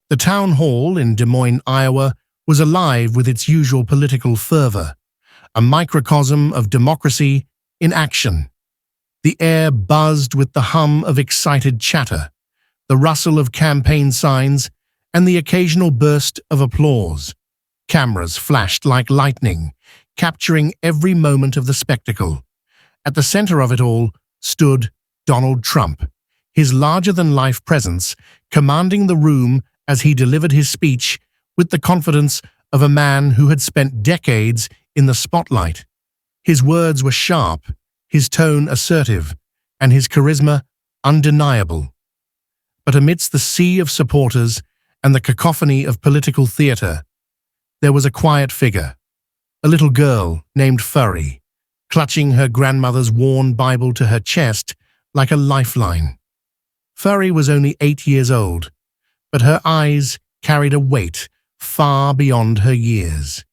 The town hall in Des Moines, Iowa, was alive with its usual political fervor, a microcosm of democracy in action. The air buzzed with the hum of excited chatter, the rustle of campaign signs, and the occasional burst of applause. Cameras flashed like lightning, capturing every moment of the spectacle. At the center of it all stood Donald Trump, his larger-than-life presence commanding the room as he delivered his speech with the confidence of a man who had spent decades in the spotlight. His words were sharp, his tone assertive, and his charisma undeniable. But amidst the sea of supporters and the cacophony of political theater, there was a quiet figure, a little girl named Furry, clutching her grandmother's worn Bible to her chest like a lifeline. Furry was only 8 years old, but her eyes carried a weight far beyond her years.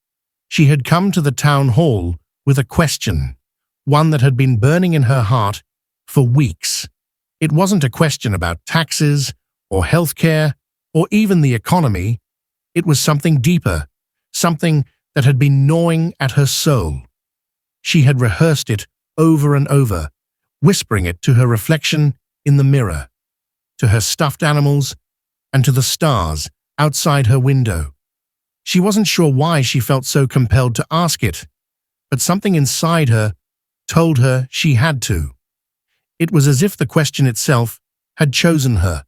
She had come to the town hall with a question, one that had been burning in her heart for weeks. It wasn't a question about taxes or healthcare or even the economy. It was something deeper, something that had been gnawing at her soul. She had rehearsed it over and over, whispering it to her reflection in the mirror, to her stuffed animals, and to the stars outside her window. She wasn't sure why she felt so compelled to ask it, but something inside her told her she had to. It was as if the question itself had chosen her,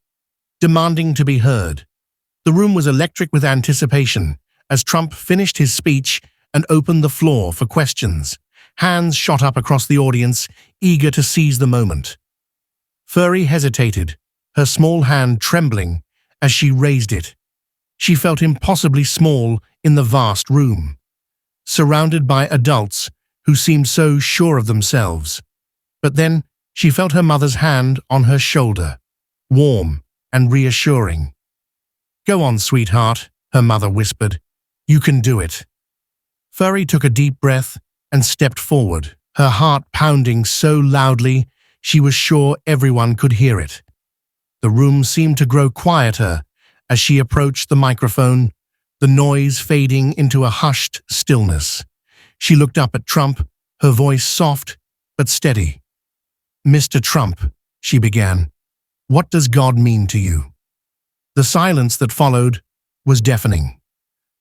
demanding to be heard. The room was electric with anticipation as Trump finished his speech and opened the floor for questions. Hands shot up across the audience, eager to seize the moment. Furry hesitated, her small hand trembling as she raised it. She felt impossibly small in the vast room, surrounded by adults who seemed so sure of themselves. But then she felt her mother's hand on her shoulder, warm and reassuring. "Go on, sweetheart," her mother whispered. "You can do it." Furry took a deep breath and stepped forward, her heart pounding so loudly she was sure everyone could hear it. The room seemed to grow quieter as she approached the microphone, the noise fading into a hushed stillness. She looked up at Trump, her voice soft but steady. "Mr. Trump," she began, "what does God mean to you?" The silence that followed was deafening.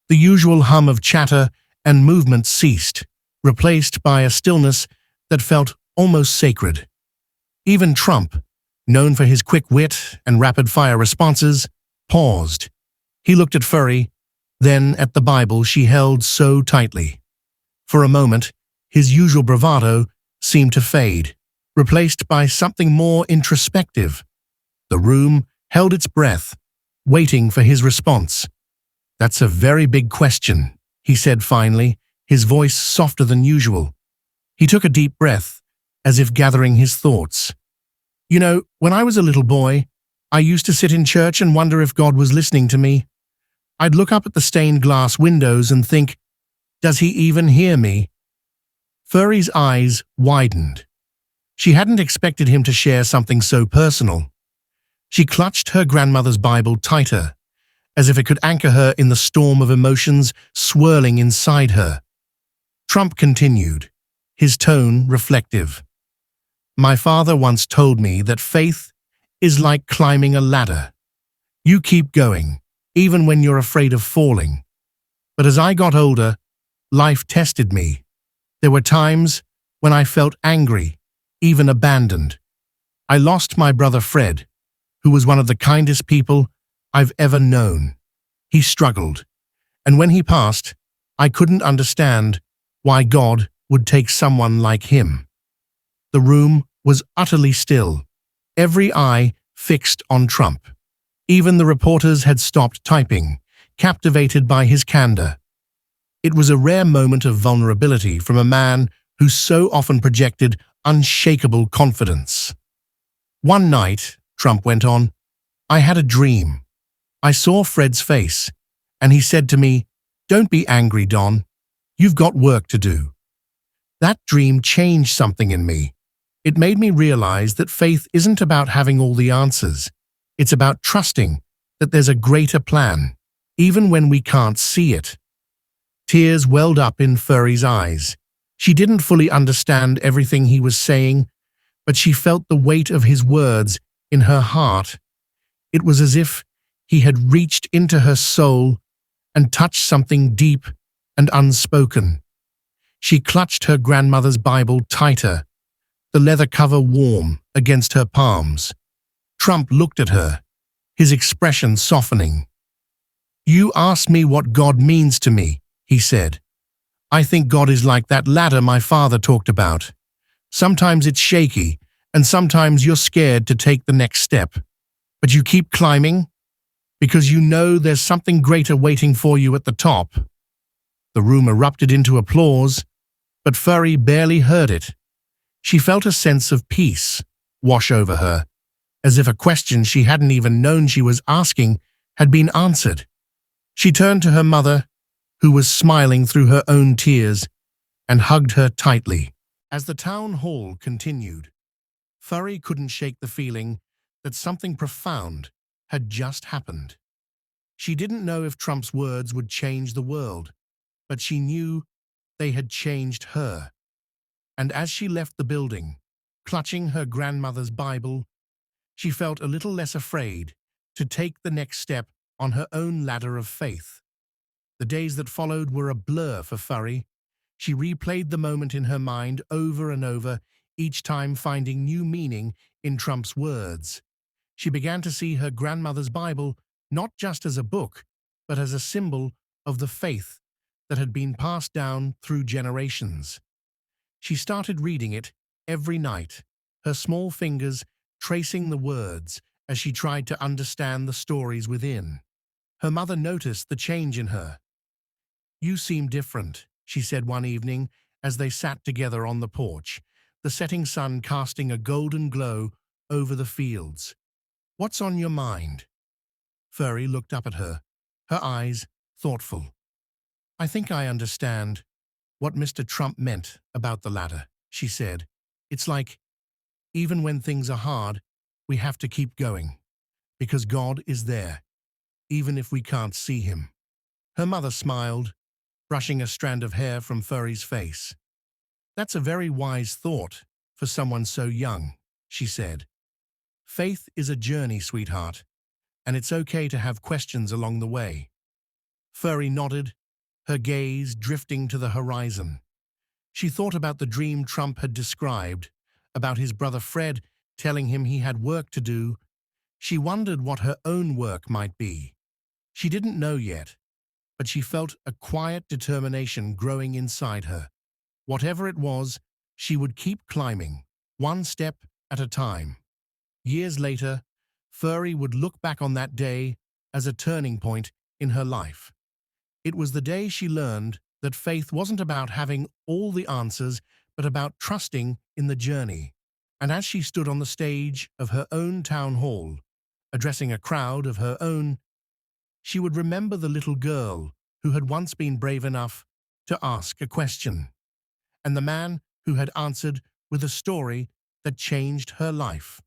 The usual hum of chatter and movement ceased, replaced by a stillness that felt almost sacred. Even Trump, known for his quick wit and rapid-fire responses, paused. He looked at Furry, then at the Bible she held so tightly. For a moment, his usual bravado seemed to fade, replaced by something more introspective. The room held its breath, waiting for his response. "That's a very big question," he said finally, his voice softer than usual. He took a deep breath, as if gathering his thoughts. "You know, when I was a little boy, I used to sit in church and wonder if God was listening to me. I'd look up at the stained glass windows and think, does he even hear me?" Furry's eyes widened. She hadn't expected him to share something so personal. She clutched her grandmother's Bible tighter, as if it could anchor her in the storm of emotions swirling inside her. Trump continued, his tone reflective. "My father once told me that faith is like climbing a ladder. You keep going, even when you're afraid of falling. But as I got older, life tested me. There were times when I felt angry, even abandoned. I lost my brother Fred, who was one of the kindest people I've ever known. He struggled, and when he passed, I couldn't understand why God would take someone like him." The room was utterly still, every eye fixed on Trump. Even the reporters had stopped typing, captivated by his candor. It was a rare moment of vulnerability from a man who so often projected unshakable confidence. "One night," Trump went on, "I had a dream. I saw Fred's face, and he said to me, 'Don't be angry, Don. You've got work to do.' That dream changed something in me. It made me realize that faith isn't about having all the answers. It's about trusting that there's a greater plan, even when we can't see it. Tears welled up in Furry's eyes. She didn't fully understand everything he was saying, but she felt the weight of his words in her heart. It was as if he had reached into her soul and touched something deep and unspoken. She clutched her grandmother's Bible tighter, the leather cover warm against her palms. Trump looked at her, his expression softening. "You asked me what God means to me," he said. "I think God is like that ladder my father talked about. Sometimes it's shaky, and sometimes you're scared to take the next step. But you keep climbing because you know there's something greater waiting for you at the top." The room erupted into applause, but Furry barely heard it. She felt a sense of peace wash over her, as if a question she hadn't even known she was asking had been answered. She turned to her mother, who was smiling through her own tears, and hugged her tightly. As the town hall continued, Furry couldn't shake the feeling that something profound had just happened. She didn't know if Trump's words would change the world, but she knew they had changed her. And as she left the building, clutching her grandmother's Bible, she felt a little less afraid to take the next step on her own ladder of faith. The days that followed were a blur for Furry. She replayed the moment in her mind over and over, each time finding new meaning in Trump's words. She began to see her grandmother's Bible not just as a book, but as a symbol of the faith that had been passed down through generations. She started reading it every night, her small fingers tracing the words as she tried to understand the stories within. Her mother noticed the change in her. "You seem different," she said one evening as they sat together on the porch, the setting sun casting a golden glow over the fields. "What's on your mind?" Furry looked up at her, her eyes thoughtful. "I think I understand what Mr. Trump meant about the ladder," she said. "It's like, even when things are hard, we have to keep going, because God is there, even if we can't see him." Her mother smiled, brushing a strand of hair from Furry's face. "That's a very wise thought for someone so young," she said. "Faith is a journey, sweetheart, and it's okay to have questions along the way." Furry nodded, her gaze drifting to the horizon. She thought about the dream Trump had described, about his brother Fred telling him he had work to do. She wondered what her own work might be. She didn't know yet, but she felt a quiet determination growing inside her. Whatever it was, she would keep climbing, one step at a time. Years later, Furry would look back on that day as a turning point in her life. It was the day she learned that faith wasn't about having all the answers, but about trusting in the journey. And as she stood on the stage of her own town hall, addressing a crowd of her own, she would remember the little girl who had once been brave enough to ask a question, and the man who had answered with a story that changed her life.